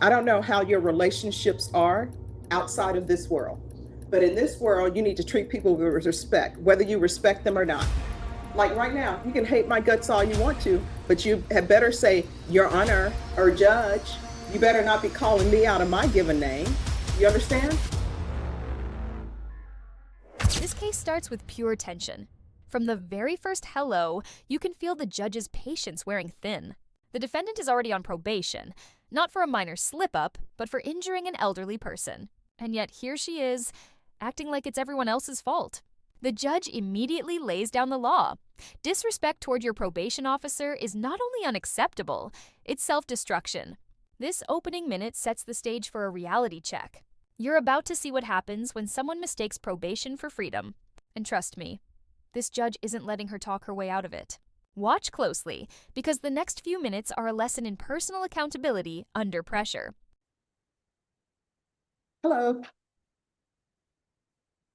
I don't know how your relationships are outside of this world, but in this world, you need to treat people with respect, whether you respect them or not. Like right now, you can hate my guts all you want to, but you had better say, Your Honor or Judge. You better not be calling me out of my given name. You understand? This case starts with pure tension. From the very first hello, you can feel the judge's patience wearing thin. The defendant is already on probation, not for a minor slip-up, but for injuring an elderly person. And yet here she is, acting like it's everyone else's fault. The judge immediately lays down the law. Disrespect toward your probation officer is not only unacceptable, it's self-destruction. This opening minute sets the stage for a reality check. You're about to see what happens when someone mistakes probation for freedom. And trust me, this judge isn't letting her talk her way out of it. Watch closely, because the next few minutes are a lesson in personal accountability under pressure. Hello.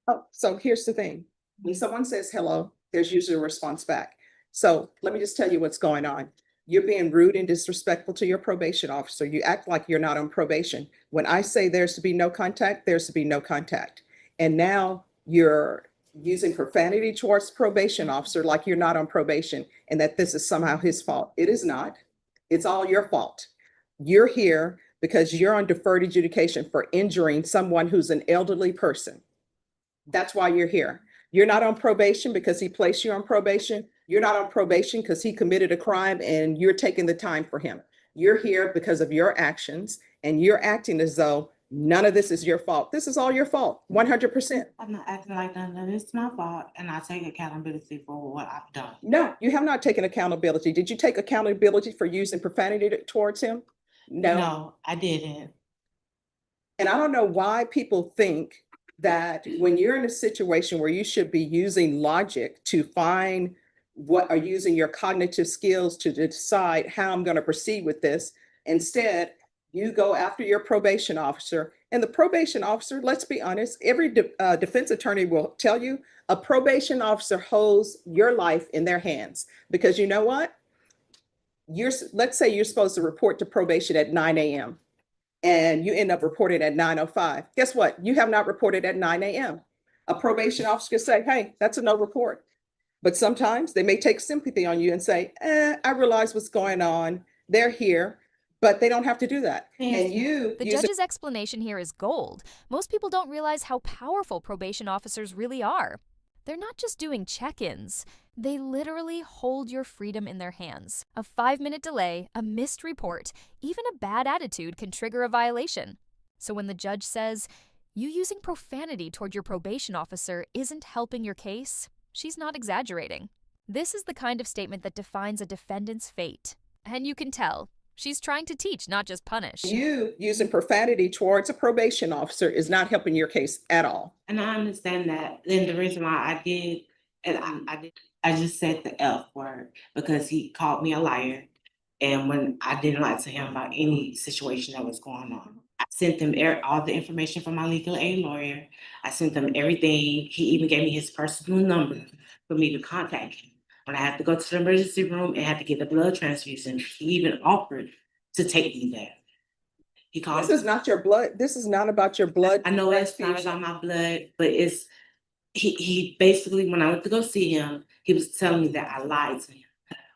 Oh, so here's the thing. When someone says hello, there's usually a response back. So let me just tell you what's going on. You're being rude and disrespectful to your probation officer. You act like you're not on probation. When I say there's to be no contact, there's to be no contact. And now you're using profanity towards probation officer like you're not on probation and that this is somehow his fault. It is not. It's all your fault. You're here because you're on deferred adjudication for injuring someone who's an elderly person. That's why you're here. You're not on probation because he placed you on probation. You're not on probation because he committed a crime and you're taking the time for him. You're here because of your actions and you're acting as though none of this is your fault. This is all your fault, 100%. I'm not acting like none of it's my fault, and I take accountability for what I've done. No, you have not taken accountability. Did you take accountability for using profanity towards him? No. No, I didn't. And I don't know why people think that when you're in a situation where you should be using logic to find what are using your cognitive skills to decide how I'm going to proceed with this, instead, you go after your probation officer. And the probation officer, let's be honest, every defense attorney will tell you a probation officer holds your life in their hands because you know what? Let's say you're supposed to report to probation at 9 a.m. and you end up reporting at 9:05. Guess what? You have not reported at 9 a.m. A probation officer could say, hey, that's a no report. But sometimes they may take sympathy on you and say, I realize what's going on. They're here, but they don't have to do that. Yes. And you The judge's explanation here is gold. Most people don't realize how powerful probation officers really are. They're not just doing check-ins. They literally hold your freedom in their hands. A 5-minute delay, a missed report, even a bad attitude can trigger a violation. So when the judge says, you using profanity toward your probation officer isn't helping your case, she's not exaggerating. This is the kind of statement that defines a defendant's fate. And you can tell, she's trying to teach, not just punish. You using profanity towards a probation officer is not helping your case at all. And I understand that. And the reason why I did, and I just said the F word because he called me a liar. And when I didn't lie to him about any situation that was going on, I sent them all the information from my legal aid lawyer. I sent them everything. He even gave me his personal number for me to contact him. When I had to go to the emergency room and had to get the blood transfusion, he even offered to take me there. He called. This is not your blood. This is not about your blood. I know it's not about my blood, but it's he basically, when I went to go see him, he was telling me that I lied to him,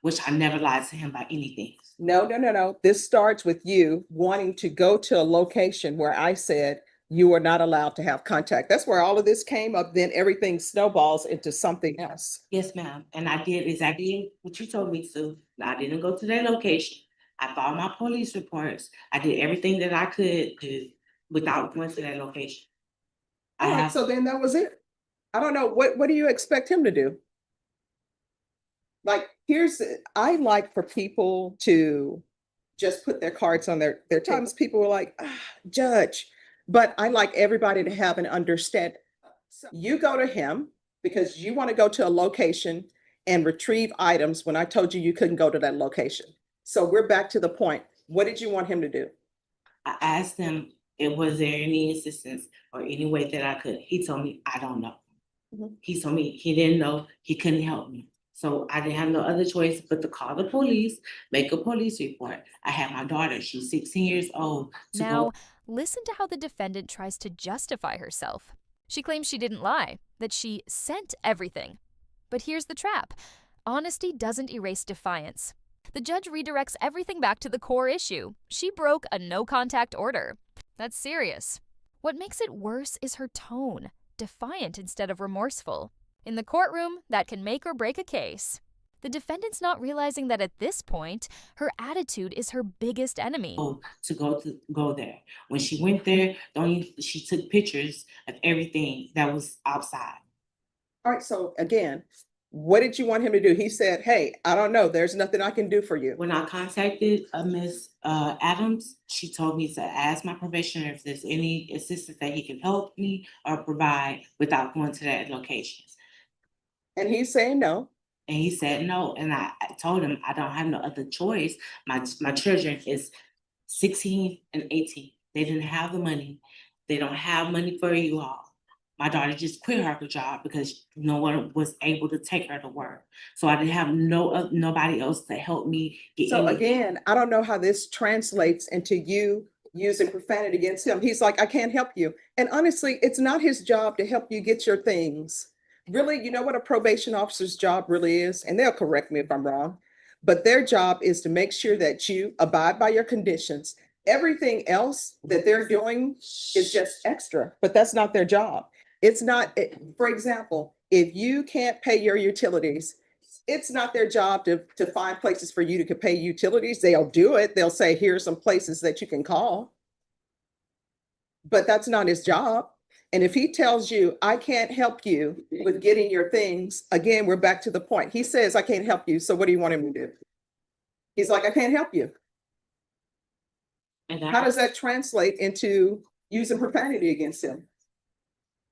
which I never lied to him about anything. No. This starts with you wanting to go to a location where I said you are not allowed to have contact. That's where all of this came up. Then everything snowballs into something else. Yes, ma'am. And I did exactly what you told me to. I didn't go to that location. I filed my police reports. I did everything that I could do without going to that location. All right, so then that was it. I don't know. What do you expect him to do? Like, I like for people to just put their cards on their times. People were like, judge, but I like everybody to have an understanding. So you go to him because you want to go to a location and retrieve items when I told you couldn't go to that location. So we're back to the point. What did you want him to do? I asked him, was there any assistance or any way that I could? He told me, I don't know. He told me he didn't know, he couldn't help me. So I didn't have no other choice but to call the police, make a police report. I had my daughter, she's 16 years old, to go. Now, listen to how the defendant tries to justify herself. She claims she didn't lie, that she sent everything. But here's the trap. Honesty doesn't erase defiance. The judge redirects everything back to the core issue. She broke a no-contact order. That's serious. What makes it worse is her tone, defiant instead of remorseful. In the courtroom, that can make or break a case. The defendant's not realizing that at this point, her attitude is her biggest enemy. To go there. When she went there, she took pictures of everything that was outside. All right, so again, what did you want him to do? He said, hey, I don't know, there's nothing I can do for you. When I contacted Miss Adams, she told me to ask my probationer if there's any assistance that he can help me or provide without going to that location. And he's saying no. And he said no. And I told him I don't have no other choice. My children is 16 and 18. They didn't have the money. They don't have money for you all. My daughter just quit her job because no one was able to take her to work. So I didn't have nobody else to help me get So any. again, I don't know how this translates into you using profanity against him. He's like, I can't help you. And honestly, it's not his job to help you get your things. Really, you know what a probation officer's job really is? And they'll correct me if I'm wrong, but their job is to make sure that you abide by your conditions. Everything else that they're doing is just extra, but that's not their job. It's not, for example, if you can't pay your utilities, it's not their job to find places for you to pay utilities. They'll do it. They'll say, here's some places that you can call. But that's not his job. And if he tells you, I can't help you with getting your things, again, we're back to the point. He says, I can't help you. So what do you want him to do? He's like, I can't help you. And How does that translate into using profanity against him?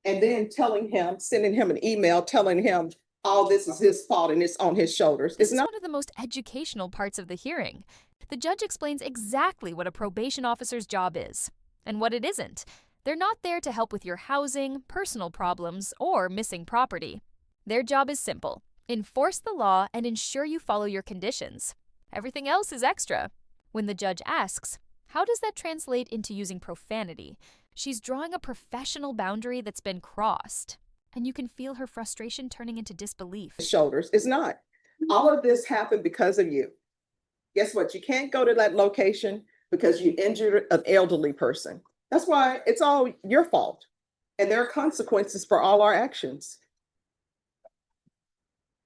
And then telling him, sending him an email, telling him all this is his fault and it's on his shoulders. This It's is not. one of the most educational parts of the hearing. The judge explains exactly what a probation officer's job is and what it isn't. They're not there to help with your housing, personal problems, or missing property. Their job is simple: enforce the law and ensure you follow your conditions. Everything else is extra. When the judge asks, how does that translate into using profanity? She's drawing a professional boundary that's been crossed. And you can feel her frustration turning into disbelief. Shoulders. It's not. All of this happened because of you. Guess what? You can't go to that location because you injured an elderly person. That's why it's all your fault. And there are consequences for all our actions.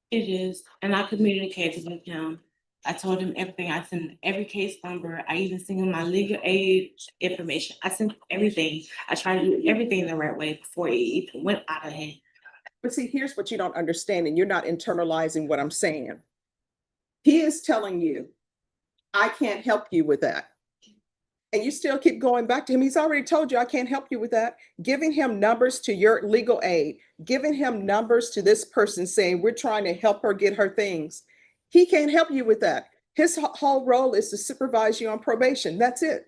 It is. And I communicated with him. I told him everything. I sent every case number. I even sent him my legal aid information. I sent everything. I tried to do everything the right way before it even went out of hand. But see, here's what you don't understand, and you're not internalizing what I'm saying. He is telling you, I can't help you with that. And you still keep going back to him. He's already told you, I can't help you with that. Giving him numbers to your legal aid, giving him numbers to this person saying, we're trying to help her get her things. He can't help you with that. His whole role is to supervise you on probation. That's it.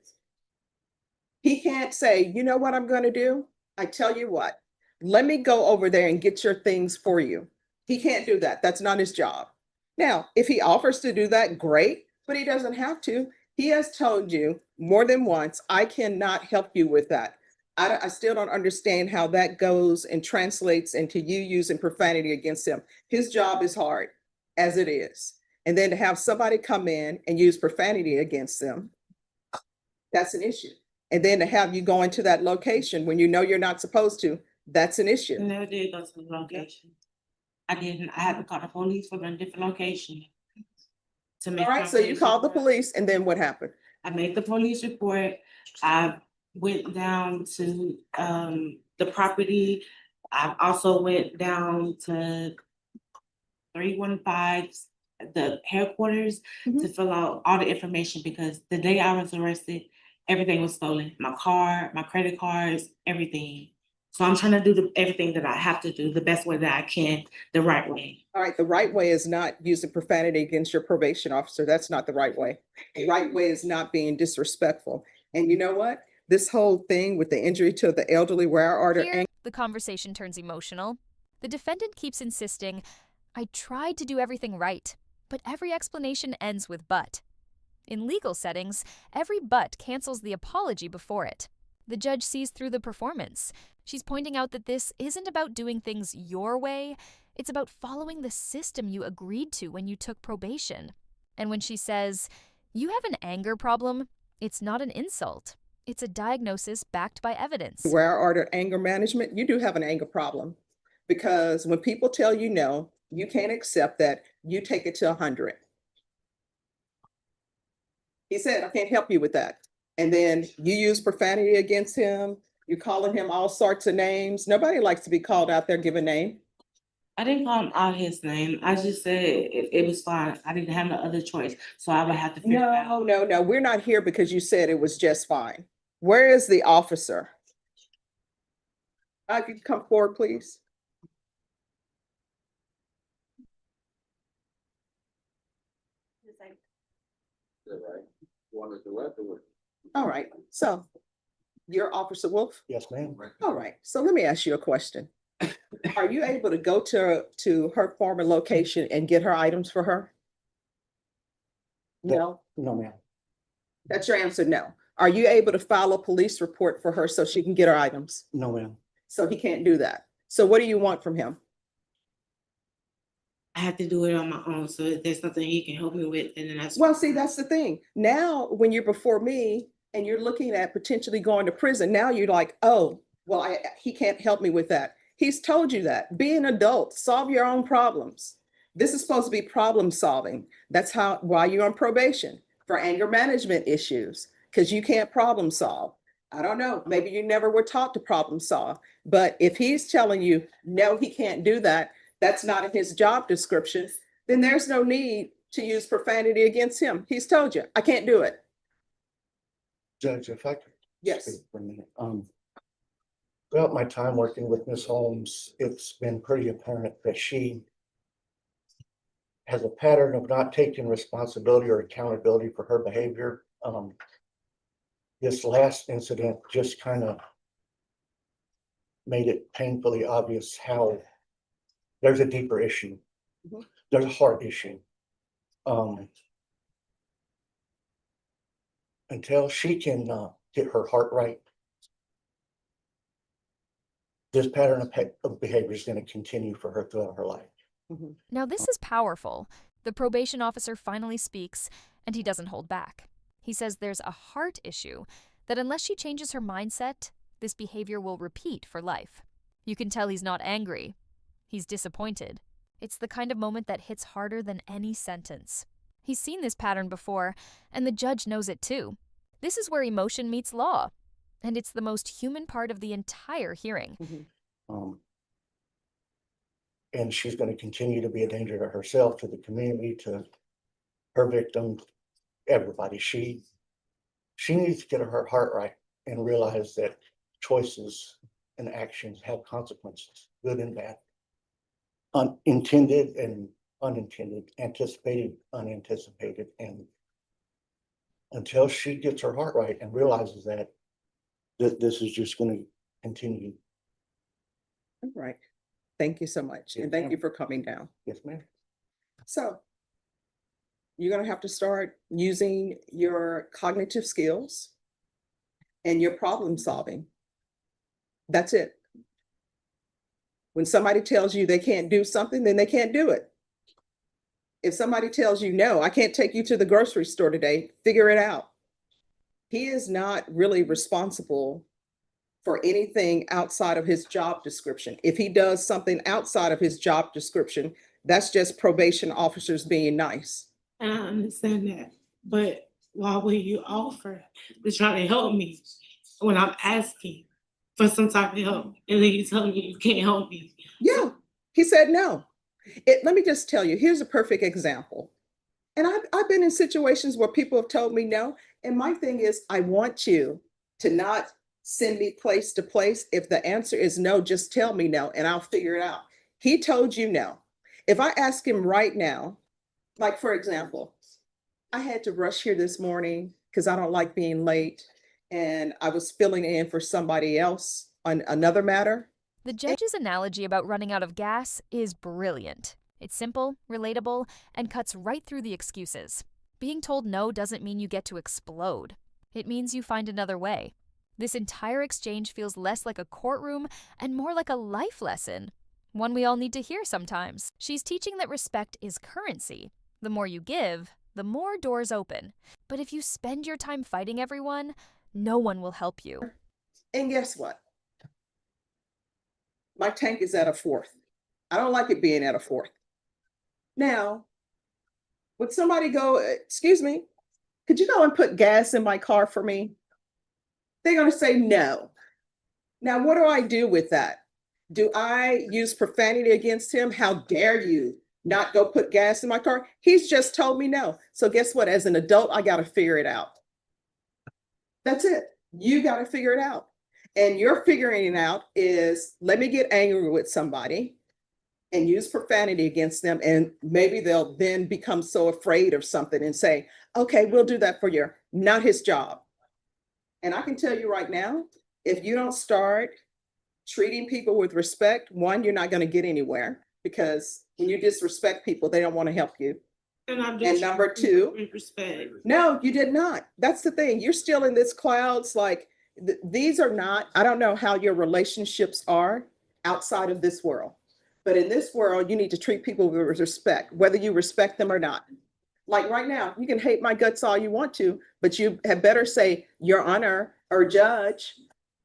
He can't say, you know what I'm going to do? I tell you what, let me go over there and get your things for you. He can't do that. That's not his job. Now, if he offers to do that, great, but he doesn't have to. He has told you more than once, I cannot help you with that. I still don't understand how that goes and translates into you using profanity against him. His job is hard as it is. And then to have somebody come in and use profanity against them, that's an issue. And then to have you go into that location when you know you're not supposed to, that's an I issue. never did go to the location. I didn't. I had to call the police from a different location. To make All right, so you called the police and then what happened? I made the police report. I went down to the property. I also went down to 315, the headquarters, to fill out all the information because the day I was arrested, everything was stolen. My car, my credit cards, everything. So I'm trying to do everything that I have to do the best way that I can, the right way. All right, the right way is not using profanity against your probation officer. That's not the right way. The right way is not being disrespectful. And you know what? This whole thing with the injury to the elderly where our order. Here, the conversation turns emotional. The defendant keeps insisting, I tried to do everything right, but every explanation ends with but. In legal settings, every but cancels the apology before it. The judge sees through the performance. She's pointing out that this isn't about doing things your way, it's about following the system you agreed to when you took probation. And when she says, "You have an anger problem," it's not an insult. It's a diagnosis backed by evidence. Where I ordered anger management, you do have an anger problem. Because when people tell you no, you can't accept that, you take it to 100. He said, I can't help you with that. And then you use profanity against him. You're calling him all sorts of names. Nobody likes to be called out there, give a name. I didn't call him out his name. I just said it was fine. I didn't have no other choice, so I would have to figure it out. No. We're not here because you said it was just fine. Where is the officer? If you come forward, please. All right, so you're Officer Wolf? Yes, ma'am. All right, so let me ask you a question. Are you able to go to her former location and get her items for her? No, No, ma'am. that's your answer, no. Are you able to file a police report for her so she can get her items? No, ma'am. So he can't do that. So what do you want from him? I had to do it on my own, so if there's nothing he can help me with, then that's. Well, see, that's the thing. Now, when you're before me and you're looking at potentially going to prison, now you're like, oh, well, he can't help me with that. He's told you that. Be an adult, solve your own problems. This is supposed to be problem solving. That's why you're on probation, for anger management issues, because you can't problem solve. I don't know, maybe you never were taught to problem solve, but if he's telling you, no, he can't do that, that's not in his job description, then there's no need to use profanity against him. He's told you, I can't do it. Judge, if I could Yes. speak for a minute. Throughout my time working with Ms. Holmes, it's been pretty apparent that she has a pattern of not taking responsibility or accountability for her behavior. This last incident just kind of made it painfully obvious how there's a deeper issue. Mhm. There's a heart issue. Until she can get her heart right, this pattern of behavior is going to continue for her throughout her life. Mhm. Now, this is powerful. The probation officer finally speaks, and he doesn't hold back. He says there's a heart issue, that unless she changes her mindset, this behavior will repeat for life. You can tell he's not angry. He's disappointed. It's the kind of moment that hits harder than any sentence. He's seen this pattern before, and the judge knows it too. This is where emotion meets law, and it's the most human part of the entire hearing. Mhm. And she's going to continue to be a danger to herself, to the community, to her victim, everybody. She needs to get her heart right and realize that choices and actions have consequences, good and bad, intended and unintended, anticipated, unanticipated. And until she gets her heart right and realizes that, this is just going to continue. All right. Thank you so much. And thank you for coming down. Yes, ma'am. So you're going to have to start using your cognitive skills and your problem solving. That's it. When somebody tells you they can't do something, then they can't do it. If somebody tells you, no, I can't take you to the grocery store today, figure it out. He is not really responsible for anything outside of his job description. If he does something outside of his job description, that's just probation officers being nice. And I understand that, but why would you offer to try to help me when I'm asking for some type of help, and then you tell me you can't help me? Yeah, he said no. Let me just tell you, here's a perfect example. And I've been in situations where people have told me no. And my thing is, I want you to not send me place to place. If the answer is no, just tell me no and I'll figure it out. He told you no. If I ask him right now, like for example, I had to rush here this morning because I don't like being late. And I was filling in for somebody else on another matter. The judge's analogy about running out of gas is brilliant. It's simple, relatable, and cuts right through the excuses. Being told no doesn't mean you get to explode. It means you find another way. This entire exchange feels less like a courtroom and more like a life lesson, one we all need to hear sometimes. She's teaching that respect is currency. The more you give, the more doors open. But if you spend your time fighting everyone, no one will help you. And guess what? My tank is at a 4th. I don't like it being at a 4th. Now, would somebody go, excuse me, could you go and put gas in my car for me? They're going to say no. Now, what do I do with that? Do I use profanity against him? How dare you not go put gas in my car? He's just told me no. So guess what? As an adult, I got to figure it out. That's it. You got to figure it out. And your figuring it out is, let me get angry with somebody and use profanity against them. And maybe they'll then become so afraid of something and say, okay, we'll do that for you. Not his job. And I can tell you right now, if you don't start treating people with respect, one, you're not going to get anywhere, because when you disrespect people, they don't want to help you. And number two, respect. No, you did not. That's the thing. You're still in this clouds. Like these are not, I don't know how your relationships are outside of this world, but in this world, you need to treat people with respect, whether you respect them or not. Like right now, you can hate my guts all you want to, but you had better say your honor or judge.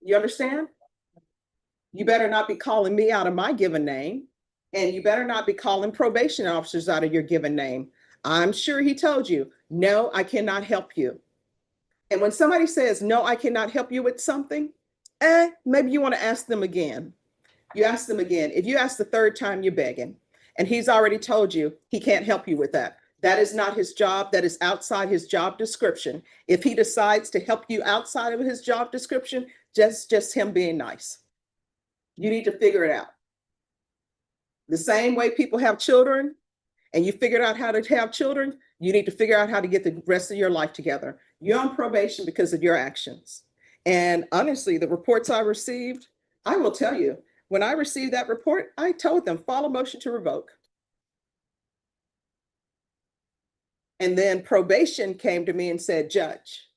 You understand? You better not be calling me out of my given name, and you better not be calling probation officers out of your given name. I'm sure he told you, no, I cannot help you. And when somebody says, no, I cannot help you with something, maybe you want to ask them again. You ask them again. If you ask the third time, you're begging. And he's already told you he can't help you with that. That is not his job. That is outside his job description. If he decides to help you outside of his job description, just him being nice. You need to figure it out. The same way people have children and you figured out how to have children, you need to figure out how to get the rest of your life together. You're on probation because of your actions. And honestly, the reports I received, I will tell you, when I received that report, I told them, file a motion to revoke. And then probation came to me and said, Judge,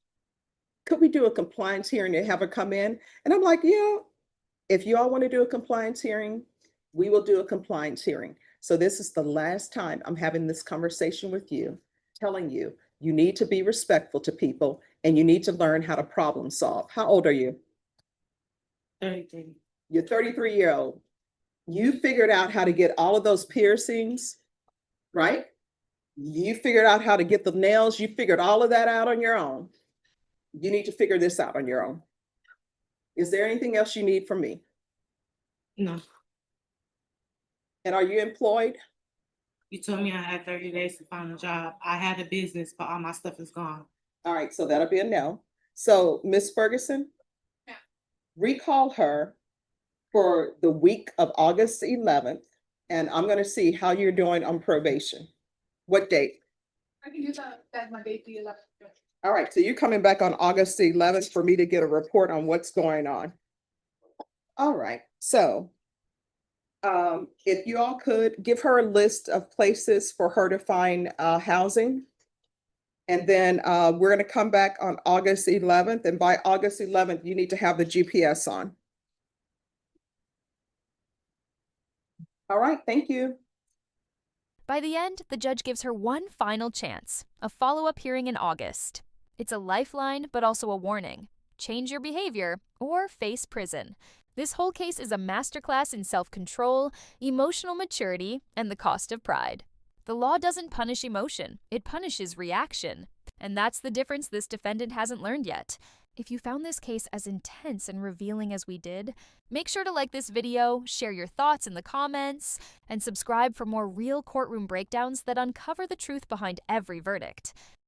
could we do a compliance hearing and have her come in? And I'm like, yeah, if you all want to do a compliance hearing, we will do a compliance hearing. So this is the last time I'm having this conversation with you, telling you, you need to be respectful to people and you need to learn how to problem solve. How old are you? 33. You're 33-year-old. You figured out how to get all of those piercings, right? You figured out how to get the nails. You figured all of that out on your own. You need to figure this out on your own. Is there anything else you need from me? No. And are you employed? You told me I had 30 days to find a job. I had a business, but all my stuff is gone. All right, so that'll be a no. So Miss Ferguson, yeah, recall her for the week of August 11th, and I'm going to see how you're doing on probation. What date? I can do that my date, the 11th. All right, so you're coming back on August 11th for me to get a report on what's going on. All right, so if you all could give her a list of places for her to find housing. And then we're going to come back on August 11th. And by August 11th, you need to have the GPS on. All right, thank you. By the end, the judge gives her one final chance, a follow-up hearing in August. It's a lifeline, but also a warning. Change your behavior or face prison. This whole case is a masterclass in self-control, emotional maturity, and the cost of pride. The law doesn't punish emotion, it punishes reaction. And that's the difference this defendant hasn't learned yet. If you found this case as intense and revealing as we did, make sure to like this video, share your thoughts in the comments, and subscribe for more real courtroom breakdowns that uncover the truth behind every verdict.